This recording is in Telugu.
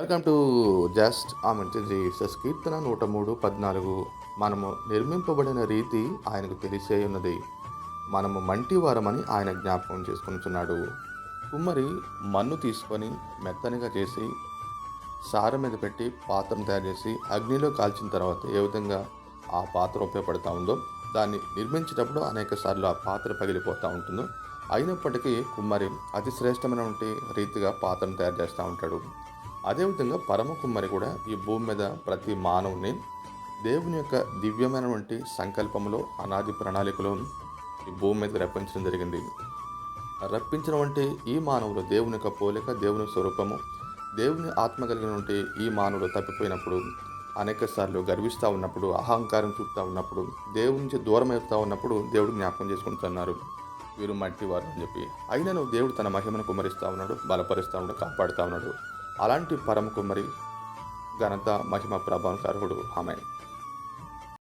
వెల్కమ్ టు జస్ట్ ఆమె జీసస్ కీర్తన 103:14. మనము నిర్మింపబడిన రీతి ఆయనకు తెలిసే ఉన్నది. మనము మంటి వారమని ఆయన జ్ఞాపకం చేసుకొనుచున్నాడు. కుమ్మరి మన్ను తీసుకొని మెత్తనిగా చేసి సార మీద పెట్టి పాత్రను తయారు చేసి అగ్నిలో కాల్చిన తర్వాత ఏ విధంగా ఆ పాత్ర ఉపయోగపడుతూ ఉందో, దాన్ని నిర్మించేటప్పుడు అనేక సార్లు ఆ పాత్ర పగిలిపోతూ ఉంటుందో, అయినప్పటికీ కుమ్మరి అతి శ్రేష్టమైనటువంటి రీతిగా పాత్రను తయారు చేస్తూ ఉంటాడు. అదేవిధంగా పరమ కుమ్మరి కూడా ఈ భూమి మీద ప్రతి మానవుని దేవుని యొక్క దివ్యమైనటువంటి సంకల్పంలో, అనాది ప్రణాళికలో ఈ భూమి మీద రప్పించడం జరిగింది. రప్పించడం అంటే ఈ మానవులు దేవుని యొక్క పోలిక, దేవుని స్వరూపము, దేవుని ఆత్మ కలిగినటువంటి ఈ మానవుడు తప్పిపోయినప్పుడు, అనేక సార్లు గర్విస్తూ ఉన్నప్పుడు, అహంకారం చూపుతూ ఉన్నప్పుడు, దేవుని నుంచి దూరం అవుతూ ఉన్నప్పుడు దేవుడు జ్ఞాపకం చేసుకుంటున్నారు, వీరు మట్టివారు అని చెప్పి. అయినను దేవుడు తన మహిమను కుమ్మరిస్తూ ఉన్నాడు, బలపరుస్తూ ఉన్నాడు, కాపాడుతూ ఉన్నాడు. అలాంటి పరమ కుమ్మరి ఘనత, మహిమ, ప్రభావం అర్హుడు. ఆమేన్.